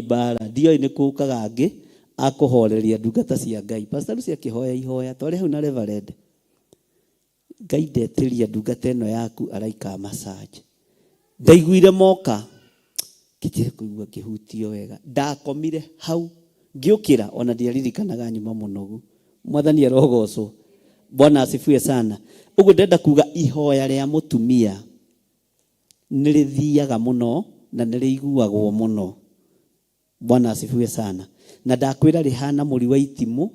mbara ndio nĩ kũkaga angĩ akũhoreria ndungata cia Ngai. Pastor Lucy akĩhoya ihoya twarĩ hau na Reverend. Ngai ndetĩria ndungata ĩno yaku araika massage. Ndaiguire moka kĩtige kũigua kĩhutio wega. Ndakomire hau ngĩũkĩra ona ndiaririkanaga nyuma mũnogu. Mwathani arogocwo. Bwana asifiwe sana. Ũguo ndenda kuga ihoya rĩa mũtumia nĩrĩthiaga mũno na nĩrĩiguagwo mũno. Bwana asifiwe sana. Na ndakwĩra rĩhana mũri wa itimũ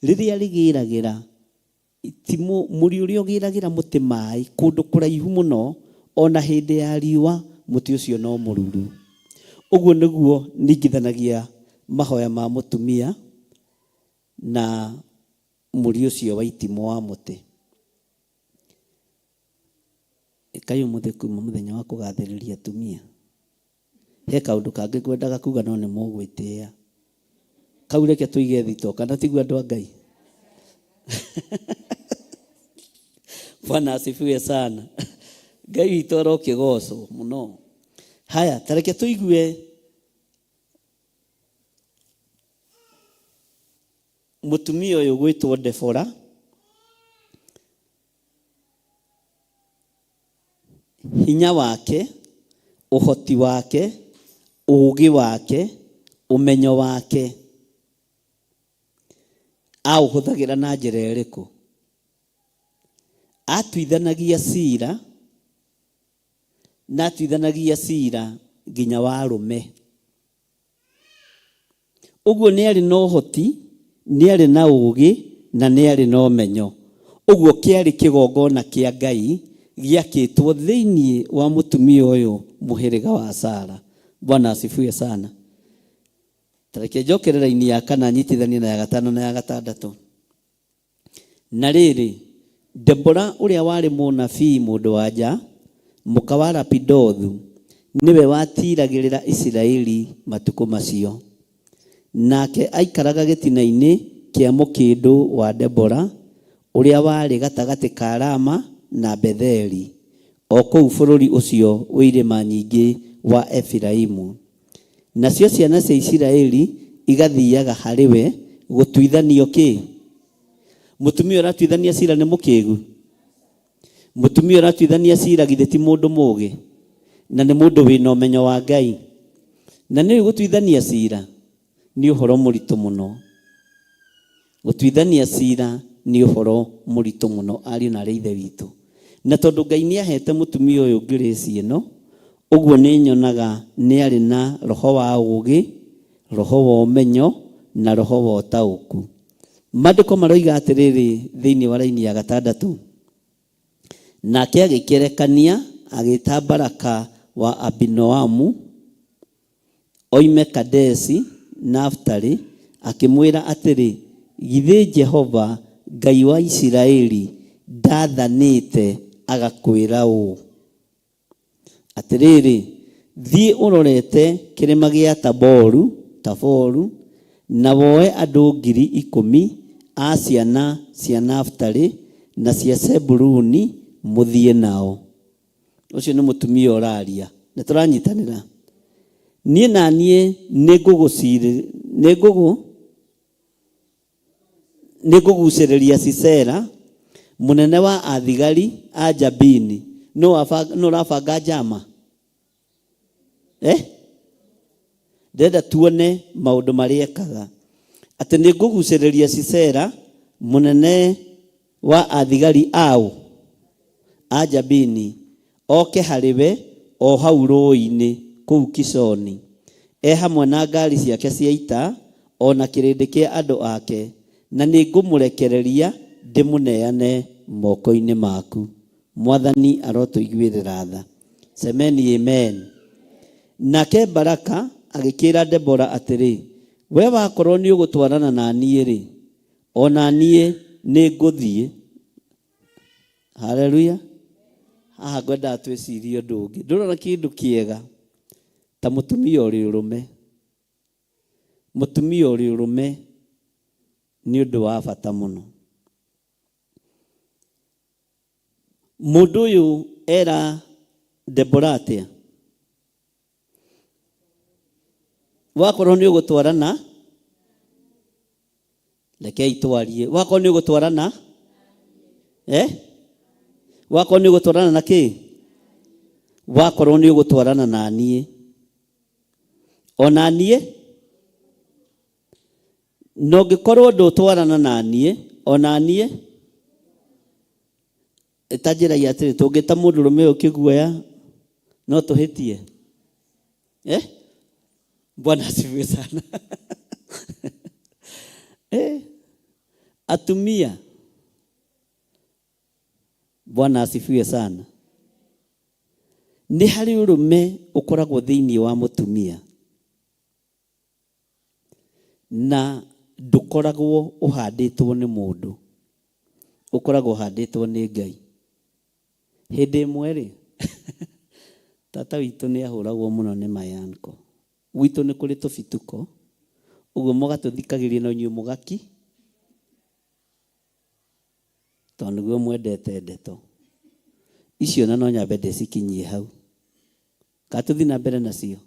rĩrĩa rĩgĩragĩra itimũ, mũri ũrĩa ũgĩragĩra mũtĩ maĩ kũndũ kũraihu mũno, ona hĩndĩ ya riũa mũtĩ ũcio no mũruru. Ũguo nĩguo ningithanagia mahoya ma mũtumia na mũri ũcio wa itimũ wa mũtĩ. Kaĩ ũmũthĩ kuma mũthenya wa kũgathĩrĩria atumia, he kaũndũ kangĩ kwendaga kuga no nĩ mũgwĩtĩĩa. Kau reke tũige thito, kana tiguo andũ a Ngai? Bwana asifiwe sana. Ngai witũ arokĩgocwo mũno. Haya, tareke tũigue mũtumia ũyũ gwĩtwo Debora. Hinya wake, ũhoti wake, ũũgĩ wake, ũmenyo wake aũhũthagĩra na njĩra ĩrĩkũ? Atuithanagia cira na atuithanagia cira nginya wa arũme. Ũguo nĩ arĩ na ũhoti, nĩ arĩ na ũũgĩ na nĩ arĩ na ũmenyo. Ũguo kĩarĩ kĩgongona kĩa Ngai gĩakĩtwo thĩinĩ wa mũtumia ũyũ mũhĩrĩga wa Sara. Bwana asifiwe sana. Tareke njokerera-inĩ ya kana nyitithanie na ya gatano na ya gatandatũ. Na rĩrĩ, Debora ũrĩa warĩ mũnabii mũndũ wa nja, mũka wa Lapidothu, niwe watiragĩrĩra Isiraeli matukũ macio. Nake aikaraga gĩtina-inĩ kĩa mũkĩndũ wa Debora ũrĩa warĩ gatagatĩ ka Rama na Betheli, o kũu bũrũri ũcio wĩ irĩma nyingĩ wa Efiraimu. Nacio ciana cia Isiraeli igathiaga harĩ we gũtuithanio kĩ? Mũtumia ũratuithania cira nĩ mũkĩgu? Mũtumia ũratuithania cira githĩ ti mũndũ mũũgĩ na nĩ mũndũ wĩna ũmenyo wa Ngai? Na nĩ gũtuithania cira nĩ ũhoro mũritũ mũno. Gũtuithania cira nĩ ũhoro mũritũ mũno, ariũ na arĩ ithe witũ. Na tondũ Ngai nĩ ahete mũtumia ũyũ grace ĩno, ũguo nĩ nyonaga nĩ arĩ na roho wa ũũgĩ, roho wa ũmenyo na roho wa ũtaũku. Maandĩko maroiga atĩrĩrĩ thĩinĩ wa raini ya gatandatũ. Nake agĩkĩrekania agĩta Baraka wa Abinoamu oime Kadesi Naftali, akĩmwĩra atĩrĩ, githĩ Jehova Ngai wa Isiraeli ndathanĩte agakwĩra ũũ atĩrĩrĩ, thiĩ ũrorete kĩrĩma gĩa Taboru na woe andũ 10,000 a ciana cia Naftali na cia Zebuluni mũthiĩ nao. Ũcio nĩ mũtumia ũraria. Nĩ tũranyitanĩra? Niĩ na niĩ nĩngũgucĩrĩria Sisera mũnene wa athigari a Jabini. No ũrabanga njama? Ndenda tuone maũndũ marĩa ekaga. Atĩ nĩngũgucĩrĩria Sisera mũnene wa athigari ao a Jabini oke harĩ we o hau rũĩ-inĩ kũu Kishoni, hamwe na ngari ciake cia ita o na kĩrĩndĩ kĩa andũ ake, na nĩngũmũrekereria ndĩmũneane moko-inĩ maku. Mwathani arotũiguĩrĩra tha. Semeni amen. Nake Baraka agĩkĩra Debora atĩrĩ, we wakorwo nĩ ũgũtwarana na niĩ-rĩ, o na niĩ nĩngũthiĩ. Haleluya. Haha ngwenda twĩcirie ũndũ ũngĩ. Ndũrona kĩndũ kĩega ta mũtumia ũrĩ ũrũme. Mũtumia ũrĩ ũrũme nĩ ũndũ wa bata mũno. Mũndũ ũyũ era Debora atĩa? wakorwo nĩ ũgũtwarana rekei twarie wakorwo nĩ ũgũtwarana wakorwo nĩ ũgũtwarana na kĩ wakorwo nĩ ũgũtwarana na niĩ ona niĩ no ngĩkorwo ndũtwarana na niĩ ona niĩ etanjĩragia atĩrĩ tũngĩta mũndũrũme ũyũ kĩguoya no tũhĩtie Bwana asifiwe sana atumia Bwana asifiwe sana nĩ harĩ ũrũme ũkoragwo thĩinĩ wa mũtumia na ndũkoragwo ũhandĩtwo nĩ mũndũ ũkoragwo ũhandĩtwo nĩ Ngai hĩndĩ ĩmwe rĩ tata witũ nĩ ahũragwo mũno nĩ mayanko gwitũ nĩ kũrĩ tũbituko ũguo mũgatũthikagĩria na inyuĩ mũgaki tondũ nĩguo mwendete ndeto icio na no nyambe ndĩcikinyie hau katũthi na mbere nacio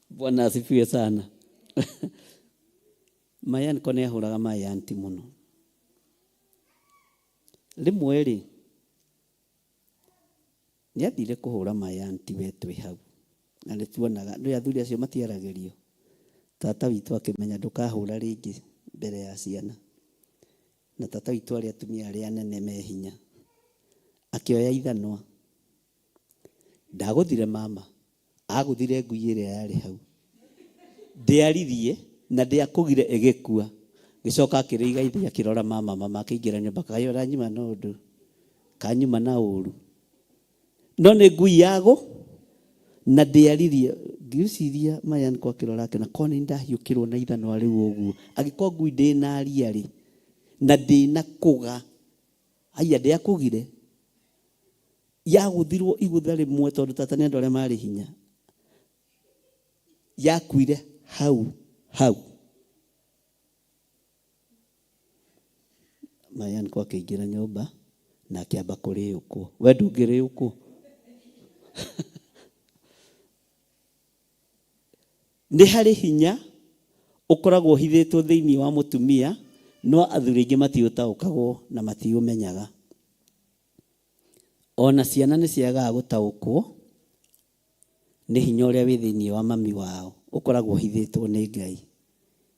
Bwana asifiwe sana mayanko nĩ ahũraga mayanti mũno rĩmwe rĩ nĩ athire kũhũra mayanti we twĩ hau na nĩ tuonaga nĩ athuri acio matiaragĩrio tata witũ akĩmenya ndũkahũra rĩngĩ mbere ya ciana na tata witũ arĩa atumia arĩa anene me hinya akĩoya ithanwa ndagũthire mama agũthire ngui ĩrĩa yarĩ hau ndĩarithiĩ na ndĩakũgire ĩgĩkua gĩcoka akĩrĩiga ithiĩ akĩrora mama akĩingĩra nyũmba kayora nyuma na ũndũ kanyuma na ũru no nĩ ngui yago na ndĩarithiĩ ngĩciria mayanko akĩrora akĩona korwo nĩ ndahiũkĩrwo na ithanwa rĩu ũguo agĩkorwo ngui ndĩna ria rĩ na ndĩna kũga haya ndĩakũgire yagũthirwo igũtha rĩmwe tondũ tata nĩ andũ arĩa marĩ hinya yakuire hau mayanko akĩingĩra nyũmba na akĩamba kũrĩũkwo we ndũngĩrĩũkwo nĩ harĩ hinya ũkoragwo ũhithĩtwo thĩinĩ wa mũtumia no athuri aingĩ matiũtaũkagwo na matiũmenyaga ona ciana nĩ ciagaga gũtaũkwo nĩ hinya ũrĩa wĩ thĩinĩ wa mami wao ũkoragwo ũhithĩtwo nĩ Ngai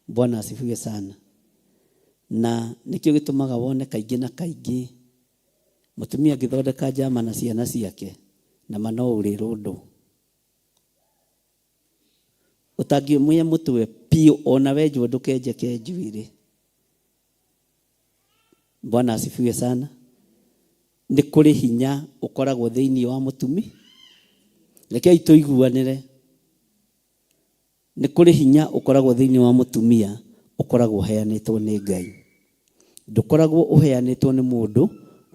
Bwana asifiwe sana na nĩkĩo gĩtũmaga wone kaingĩ na kaingĩ mũtumia angĩthondeka njama na ciana ciake na mano ũrĩrwo ũndũ ũtangĩmũya mũtwe piũ ona wenjwo ndũkenjeke njuĩrĩ Bwana asifiwe sana nĩ kũrĩ hinya ũkoragwo thĩinĩ wa mũtumi rekei tũiguanĩre nĩ kũrĩ hinya ũkoragwo thĩinĩ wa mũtumia ũkoragwo ũheanĩtwo nĩ Ngai ndũkoragwo ũheanĩtwo nĩ mũndũ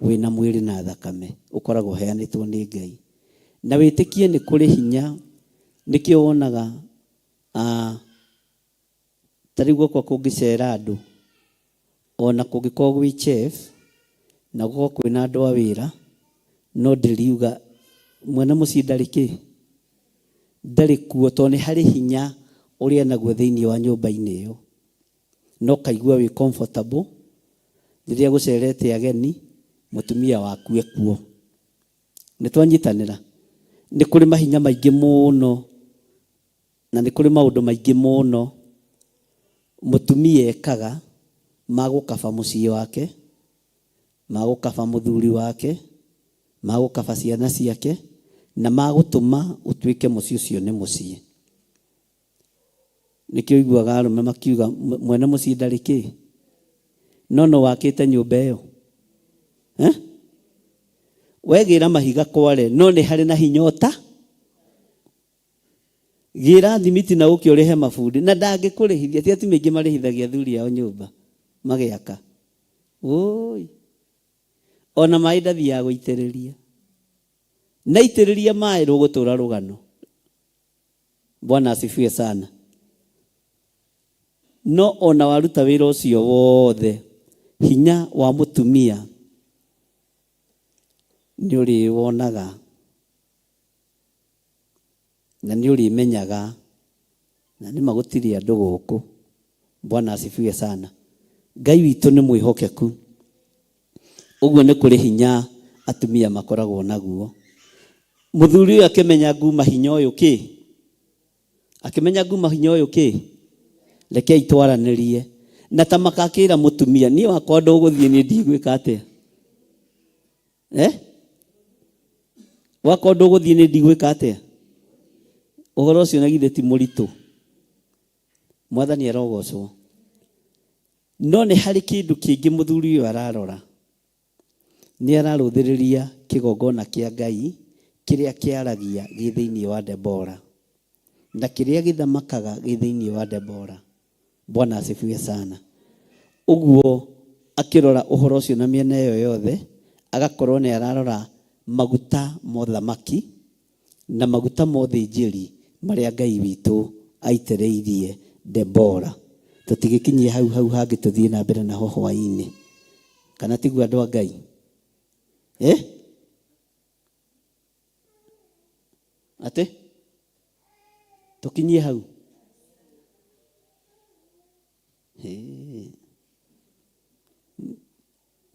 wĩna mwĩrĩ na thakame ũkoragwo ũheanĩtwo nĩ Ngai na wĩtĩkie nĩ kũrĩ hinya nĩkĩo wonaga tarĩu gũkũ kũngĩcera andũ ona kũngĩkorwo gwĩ chef na gũkorwo kwĩna andũ a wĩra no ndĩriuga mwene mũciĩ ndarĩ kuo tondũ nĩ harĩ hinya ũrĩa naguo thĩinĩ wa nyũmba-inĩ ĩyo no kaigua wĩ comfortable rĩrĩa gũcerete ageni mũtumia waku ekuo nĩ twanyitanĩra nĩ kũrĩ mahinya maingĩ mũno na nĩ kũrĩ maũndũ maingĩ mũno mũtumia ekaga magũkaba mũciĩ wake magũkaba mũthuri wake magũkaba ciana ciake na magũtũma ũtuĩke mũciĩ ũcio nĩ mũciĩ nĩkĩo iguaga arũme makiuga mwene mũciĩ ndarĩ kĩ no wakĩte nyũmba ĩyo wegĩra mahiga kware no nĩ harĩ na hinyota gĩra thimiti na ũkĩ ũrĩhe mabundi na ndangĩkũrĩhithia ti atumia aingĩ marĩhithagia athuri ao nyũmba magĩaka ona maĩ ndathiaga gũitĩrĩria na itĩrĩria maĩ rũgũtũra rũgano Bwana asifiwe sana no ona waruta wĩra ũcio wothe hinya wa mũtumia nĩ ũrĩ wonaga na nĩ ũrĩmenyaga na nĩ magũtirĩ andũ gũkũ. Bwana asifiwe sana. Ngai witũ nĩ mwĩhokeku, ũguo nĩ kũrĩ hinya atumia makoragwo naguo. Mũthuri ũyũ akĩmenya nguma hinya ũyũ kĩ, akĩmenya nguma hinya ũyũ kĩ, rekei twaranĩrie. Na ta makakĩra mũtumia, niĩ wakwa ndũgũthiĩ nĩ ndigwĩka atĩa? Wakwa ndũgũthiĩ nĩ ndigwĩka atĩa? Ũhoro ũcio na githĩ ti mũritũ? Mwathani arogocwo. No nĩ harĩ kĩndũ kĩngĩ mũthuri ũyũ ararora. Nĩ ararũthĩrĩria kĩgongona kĩa Ngai kĩrĩa kĩaragia gĩthĩinĩ wa Debora, na kĩrĩa gĩthamakaga gĩthĩinĩ wa Debora. Bwana asifiwe sana. Ũguo akĩrora ũhoro ũcio na mĩena ĩyo yothe, agakorwo nĩ ararora maguta mothamaki na maguta mothĩnjĩri marĩa Ngai witũ aitĩrĩirie Debora. Tũtigĩkinyie hau hangĩ tũthiĩ na mbere na hwaĩ-inĩ. Kana tiguo andũ a Ngai? Ate? Tũkinyie hau?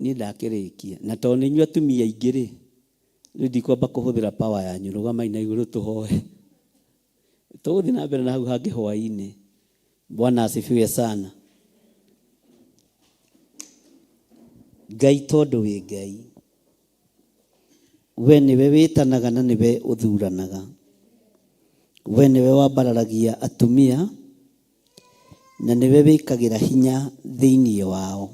Niĩ ndakĩrĩkia. Na tondũ nĩ inyuĩ atumia aingĩ rĩ, rĩu ndikwamba kũhũthĩra power yanyu, rũgamai na igũrũ tũhoe. Tũgũthiĩ na mbere na hau hangĩ hwaĩ-inĩ. Bwana asifiwe sana. Ngai tondũ wĩ Ngai, we nĩwe wĩtanaga na nĩwe ũthuranaga. We nĩwe wambararagia atumia na nĩwe wĩkagĩra hinya thĩinĩ wao.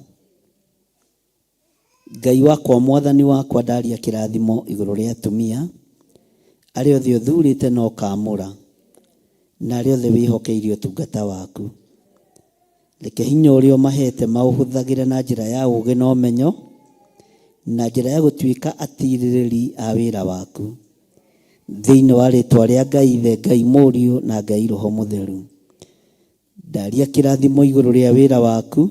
Ngai wakwa, Mwathani wakwa, ndaria kĩrathimo igũrũ rĩa atumia arĩa othe ũthurĩte na ũkamũra, na arĩa othe wĩhokeirie ũtungata waku. Reke hinya ũrĩa ũmahete maũhũthagĩre na njĩra ya ũũgĩ na ũmenyo, na njĩra ya gũtuĩka atirĩrĩri a wĩra waku, thĩinĩ wa rĩĩtwa rĩa Ngai Ithe, Ngai Mũriũ na Ngai Roho Mũtheru. Ndaria kĩrathimo igũrũ rĩa wĩra waku,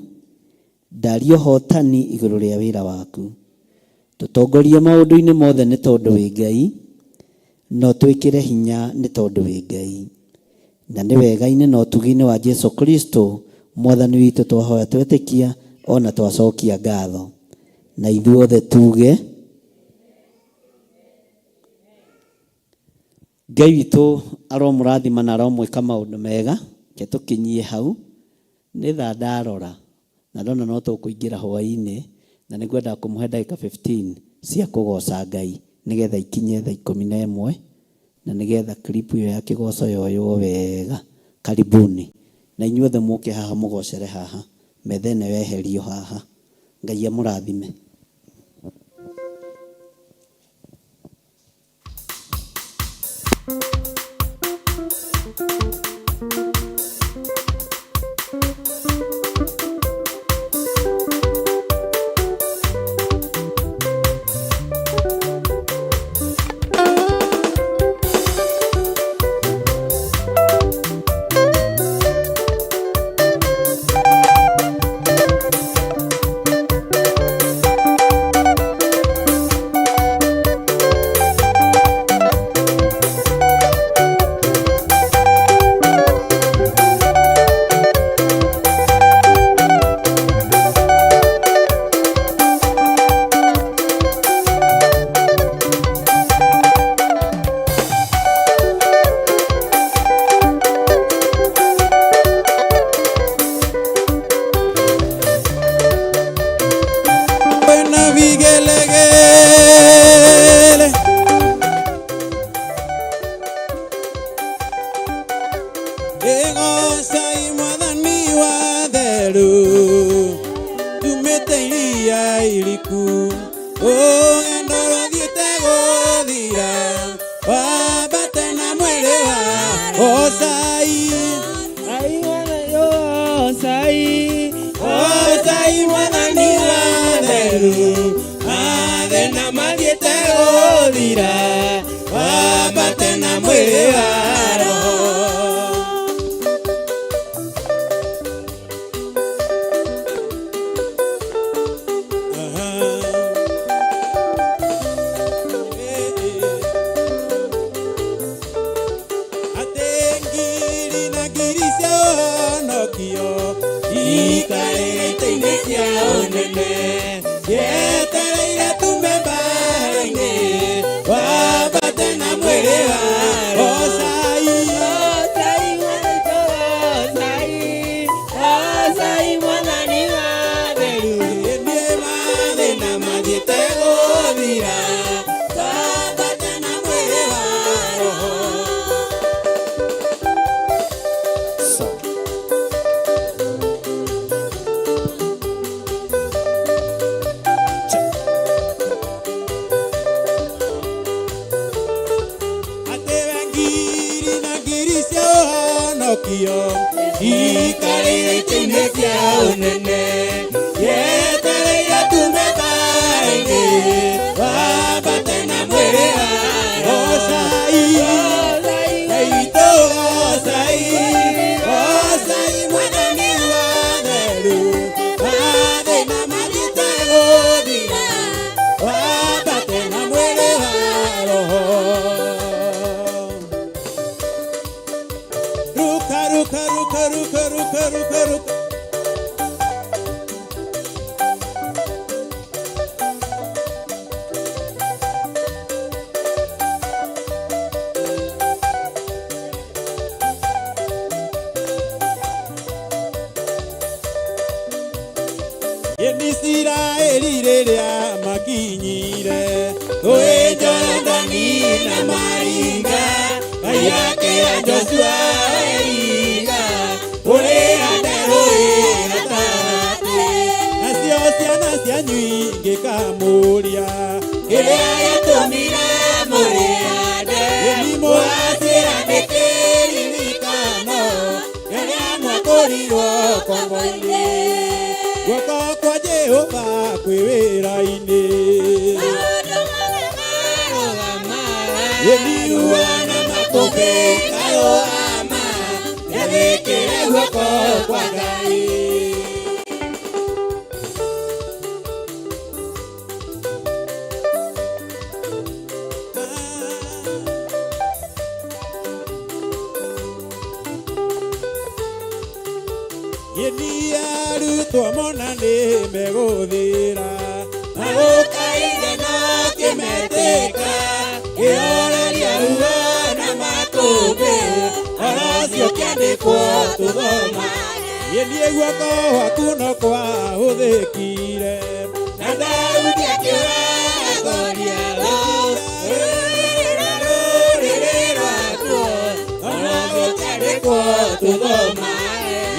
ndaria ũhotani igũrũ rĩa wĩra waku. Tũtongorie maũndũ-inĩ mothe nĩ tondũ wĩ Ngai, no twĩkĩre hinya nĩ tondũ wĩ Ngai. Na nĩ wega-inĩ na ũtugi-inĩ wa Jesu Kristo Mwathani witũ twahoya twetĩkia ona twacokia ngatho. Na ithuothe tuge Ngai witũ aromũrathima na aromwĩka maũndũ mega. Ke tũkinyie hau. Nĩ thaa ndarora na ndona no tũkũingĩra hwaĩ-inĩ, na nĩngwenda kũmũhe ndagĩka 15 cia kũgoca Ngai nĩgetha ikinye thaa 11, na nĩgetha clip ĩyo ya kĩgoco yoywo wega. Karibuni. Na inyuothe mũke haha mũgocere haha, metha ĩno yeherio haha. Ngai amũrathime. ikarĩre itĩ-inĩ cia ũnene yetereire tume mbara-inĩ wambate na mwĩrĩ wa Osai mwathani wa theru niĩ mathĩna mathiĩte gũthira wambate na mwĩrĩ wa roho ikarĩre itĩ-inĩ cia ũnene yetereire tume mbara-inĩ wambate na mwĩrĩ wa Osai witũ Osai mwathani wa theru mathĩna mathiĩte gũthira wambate na mwĩrĩ wa roho ruka Isiraeli rĩrĩa makinyire rũĩ Jorodani na maringa Ngai akĩra Joshua eriga ũrĩa rũĩ gatagatĩ nacio ciana cianyu ingĩkamũria kĩrĩa gĩtũmire mũrĩane mwacĩra nĩ kĩririkano rĩrĩa mwakorirwo kongo-inĩ guoko kwa Jehova kwĩ wĩra-inĩ yeniua na makũmbĩ karũgama nĩwĩkĩre guoko kwa Ngai arutwo mona nĩ megũthĩra magũkaire no kĩmetĩka kĩoreria ruo na makũmbĩ oro ũcio kĩandĩkwo tũthoma niĩ guoko gwaku no kwahũthĩkire na Daudi akĩũraga rũrĩrĩ rwakuo oro ũcio kĩandĩkwo tũthoma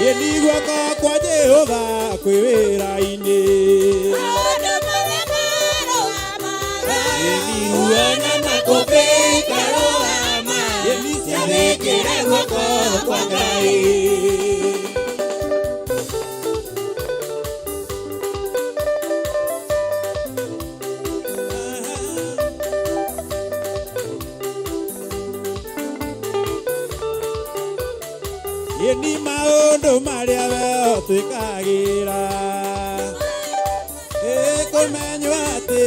Yeni guoko kwa Jehova kwĩ wĩra-inĩ yeniua na makũmbĩ karũgama nĩwĩkĩre guoko kwa Ngai Yeni maũndũ marĩa we ũtwĩkagĩra kũmenywo atĩ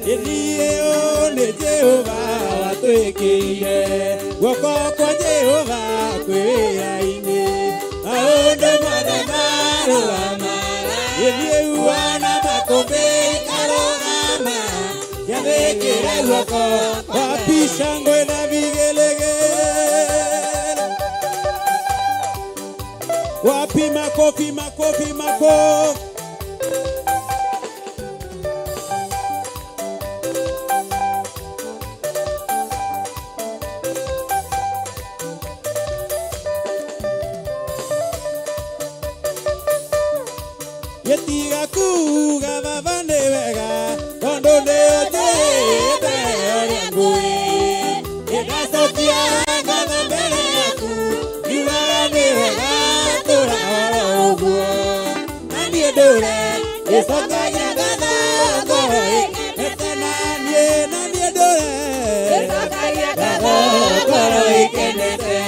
yeni ĩyo nĩ Jehova watwĩkĩire guoko kwa Jehova kwĩ wĩra-inĩ maũndũ mothe marũgama yeni ĩua na makũmbĩ karũgama nĩwĩkĩre guoko wapi shangwe na vigelegele wapi makofi yetiga kuga baba nĩ wega tondũ nĩũnjĩte ũrĩa ngũĩ ĩgacokia ngatho mbere yaku ngiugaga nĩ wega tũrahoro ũguo na niĩ ndũre ĩcokagia ngatho ngoro ĩkenete na niĩ ndũre ĩcokagia ngatho ngoro ĩkenete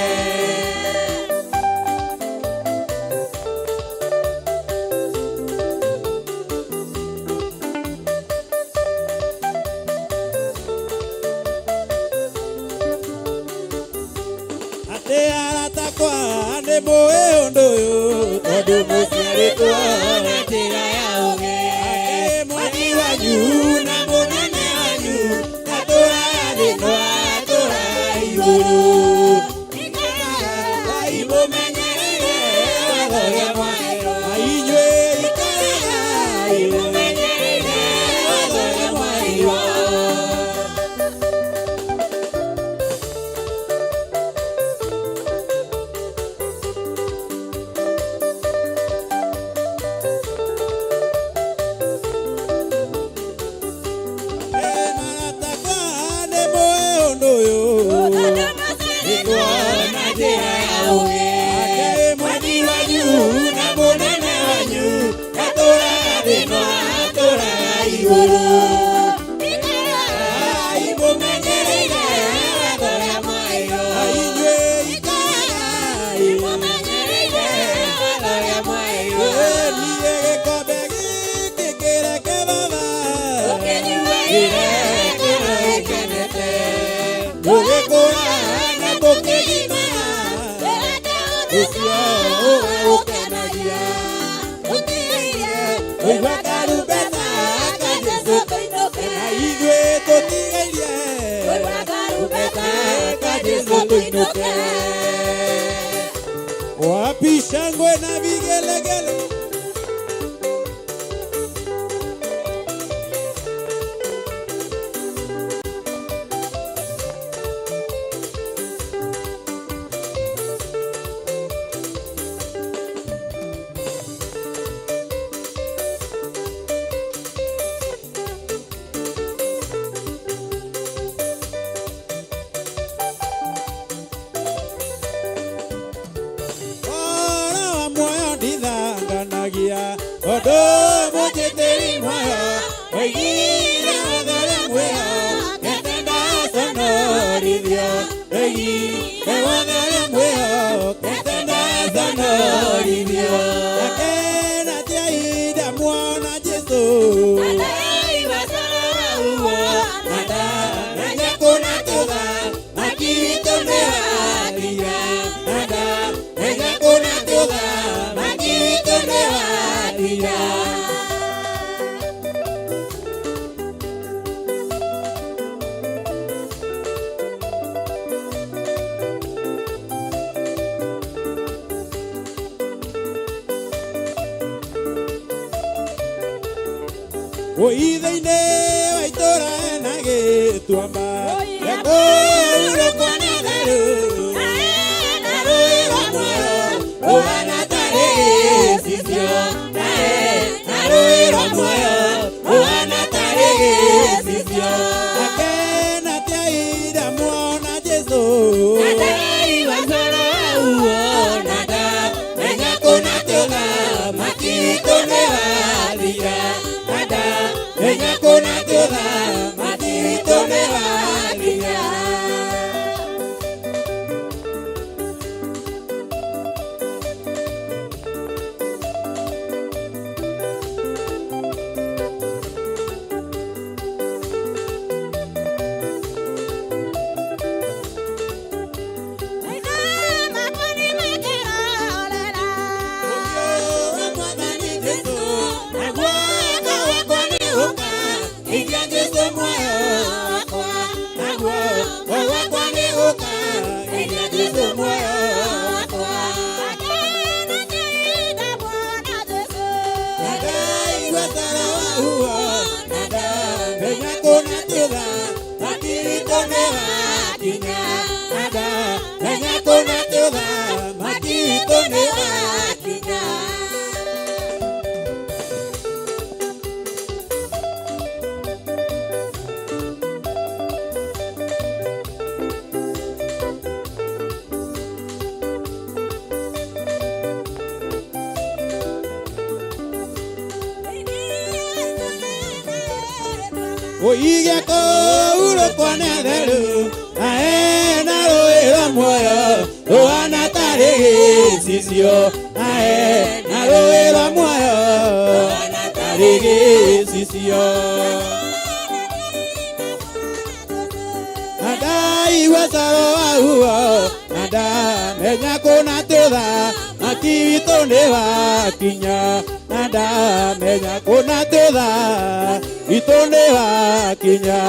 nĩ mũĩ ũndũ ũyũ tondũ mũciarĩtwo na njĩra ya ũgĩ. Ngai mwathi wanyu na mũnene wanyu atũũraga thĩ no atũũraga igũrũ. Ngai mũmenyereire watho ũrĩa mwaheirwo. Na inyuĩ ikaragai mũmenyereire watho ũrĩa mwaheirwo. Wapi shangwe na vigelegele. Oithaine wa itũũra na gĩtuamba gĩakũũrwo kwa Natharu na rũĩ rwa muoyo rũhana tarĩ gĩcicio na rũĩ rwa muoyo rũhana tarĩ gĩcicio akena tiaida muona Jesũ nadai wa coro auo nada menya kuna tũtha makitũ nĩ wathira nada menya kuna tũtha makitũ nĩ wathira. Oiga kũũrwo kwa Natharu na rũĩ rwa muoyo rũhana tarĩ gĩcicio na rũĩ rwa muoyo rũhana tarĩ gĩcicio. Ndaigua coro waguo na nada menya kuna toda makito ne wakinya nada menya kuna toda ito ne wakinya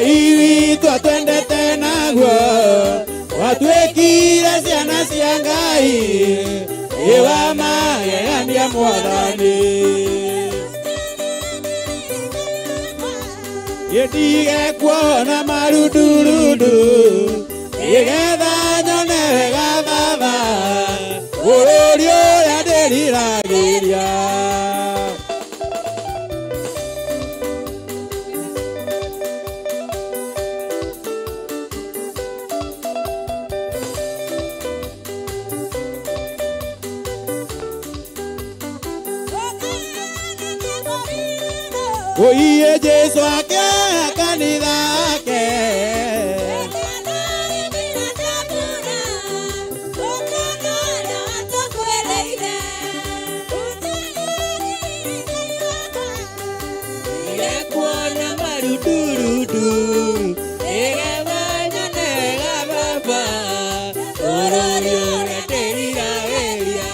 Iwi twatwendete naguo watwikire ciana cia Ngai iwa magegania Mwathani ndigekuona marundurundu igetha nyone wega Baba bũrũri ũrĩa ndĩriragĩria Oiye Jesu ake kanitha ake Ningekuona marudurudu Ningefanya nega Baba Bũrũri ũrĩa ndĩriragĩria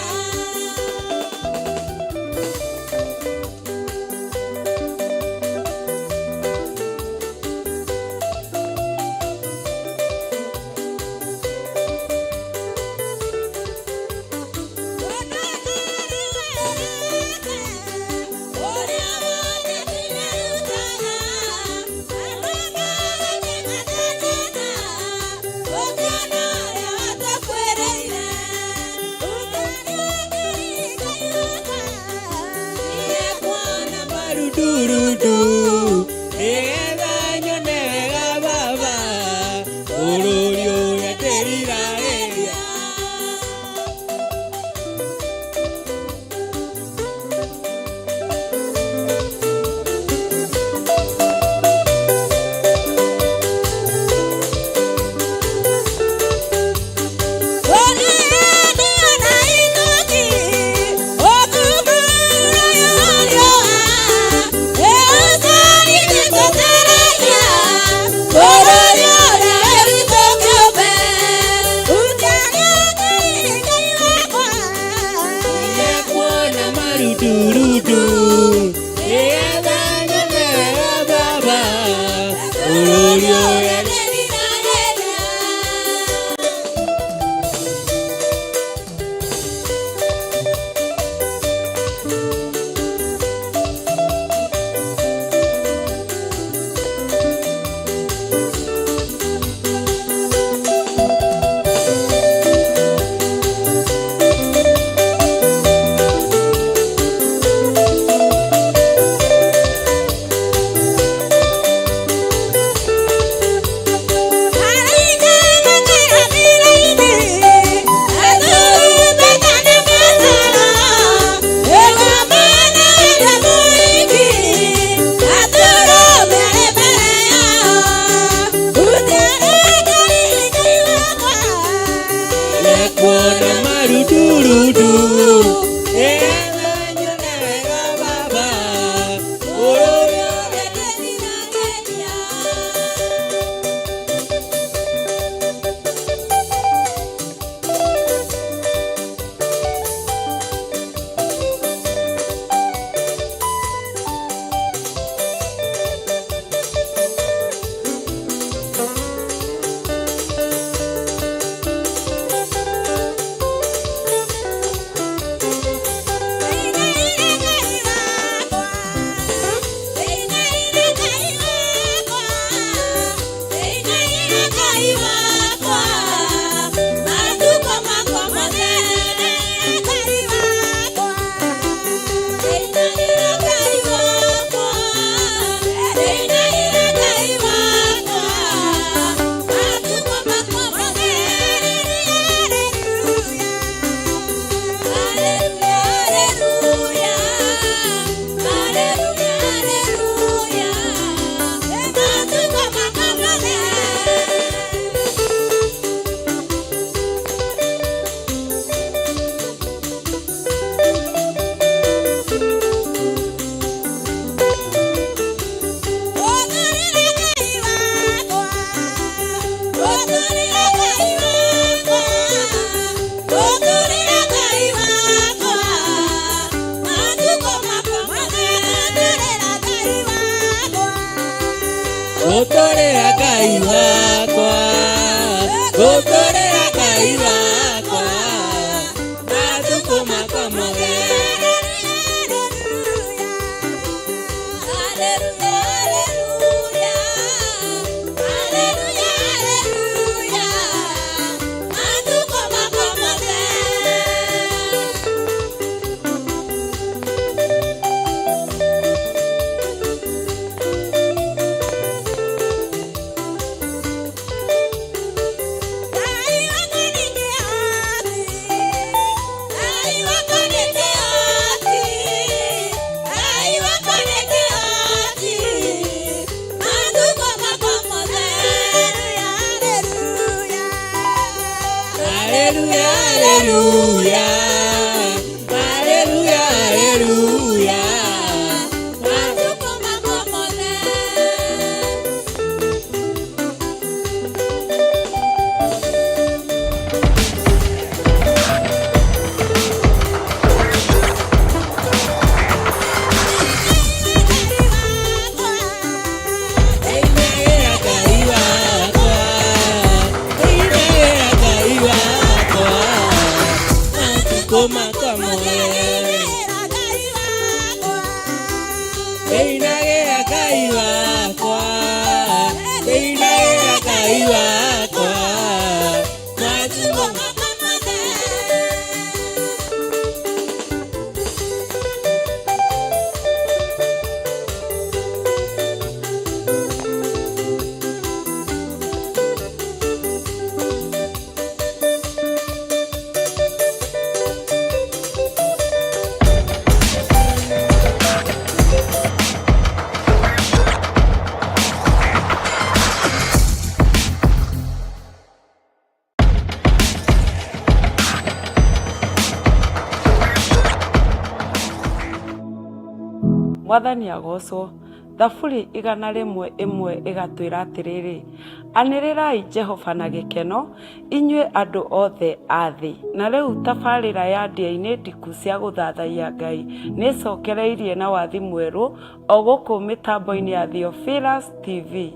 Mwathani agocwo. Thaburi 101 igatwira atiriri, anirirai Jehova na gikeno inyue andu othe a thi. Na riu tabarira ya ndia-ini ndiku cia guthathaia Ngai nicokereirie na wathi mweru o guku mitambo-ini ya Theophilus TV.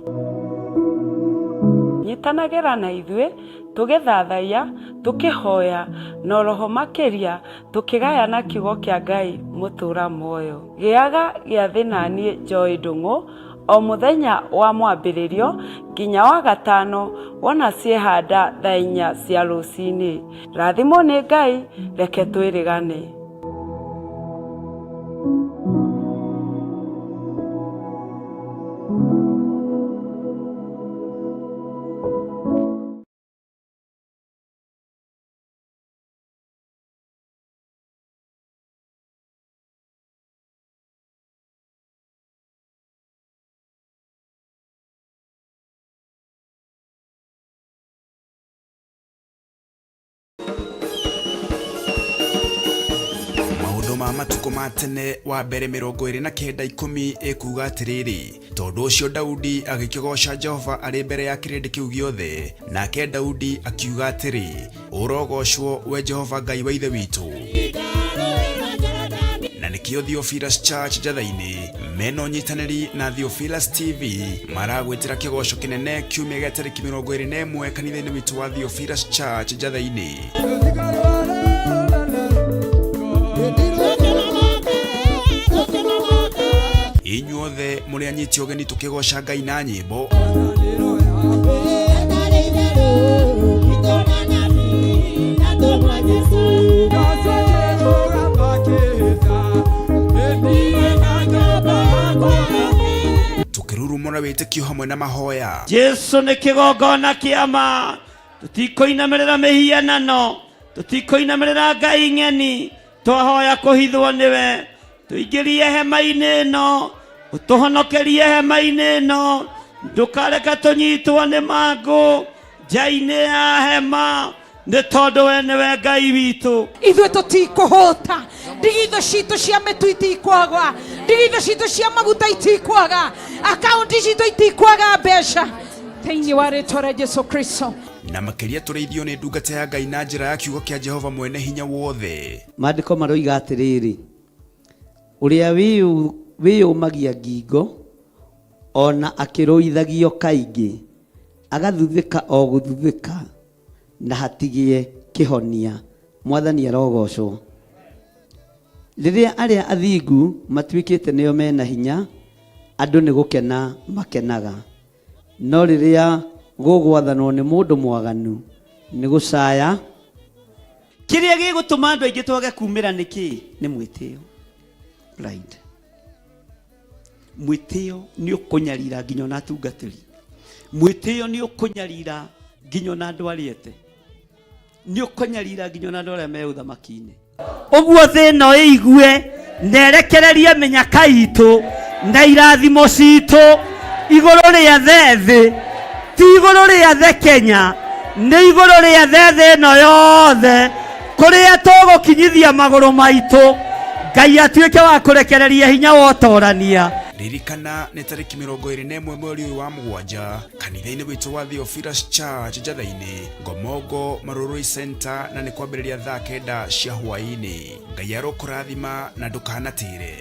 Nyitanagira na ithue tugithathaia, tukihoya na roho makiria, tukigayana kiugo kia Ngai mutura moyo. Giaga giathi nani Joy Ndung'u o muthenya wa mwambiririo nginya wa gatano wona ciehanda thaa 4 cia rucini. Rathimo ni Ngai, reke twirigane. Matuko matene wa mbere 29:10 ekuga atiriri, tondu ucio Daudi agikigosha Jehova ari mbere ya kirindi kiu giothe, nake Daudi akiuga atiri, urogoshwo we Jehova Ngai wa ithe witu. Na nikio Theophilus Church Jathaini meno nyitaneri na Theophilus TV maragwitira kigosho kinene kiumia tariki 21 kanitha-ini witu wa Theophilus Church Jathaini. Inyuothe muri anyiti ogeni tukigosha Ngai na nyimbo. Tukirurumura witikio hamwe na mahoya. Jesu ni kigongona kiama, tutikoinamirira mihianano, tutikoinamirira Ngai ng'eni, twahoya kuhithwo niwe. Tuingirie hema-ini ino, utuhonokerie hema-ini ino, ndukareka tunyitwo ni mangu nja-ini ya hema, ni tondu we niwe Ngai witu. Ithue tutikuhota, ndigitho citu cia mitu itikwaga, ndigitho citu cia maguta itikwaga, akaunti citu itikwaga mbeca thĩinĩ wa rĩtwa rĩa Jesu Kristo. Na makiria tureithio ni ndungata ya Ngai na njira ya kiugo kia Jehova mwene hinya wothe. Maandĩko maroiga atiriri, uria wiyumagia ngingo ona akiruithagio kaingi agathuthika o guthuthika na hatigie kihonia. Mwathani arogocwo. Riria aria athingu matuikite nio mena hinya, andu ni gukena makenaga, no riria gugwathanwo ni mundu mwaganu ni gucaya. Kiria gigutuma andu aingi twage kumira niki ni mwitio. Pride. Mwitio ni ukunyarira nginyo na tungatiri. Mwitio ni ukunyarira nginyo na andu ariete. Ni ukunyarira nginyo na andu aria me uthamaki-ini. Uguo thino igue nerekererie menyaka itu na irathimo citu iguru ria thi, ti iguru ria the Kenya, nĩ igũrũ rĩa thĩ ĩno yothe kũrĩa tũgũkinyithia magũrũ maitũ, Ngai atuĩke wa kũrekereria hinya wa ũtorania. Ririkana nĩ tarĩki 21 mweri ũyũ wa mũgwanja kanitha-inĩ witũ wa Theophilus Church Njatha-inĩ, Ngomongo Marũrũi Center, na nĩ kwambĩrĩria thaa 9 cia hwaĩ-inĩ. Ngai arokũrathima na ndũkanatĩre.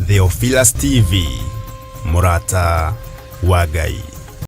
Theophilus TV, Murata wa Ngai.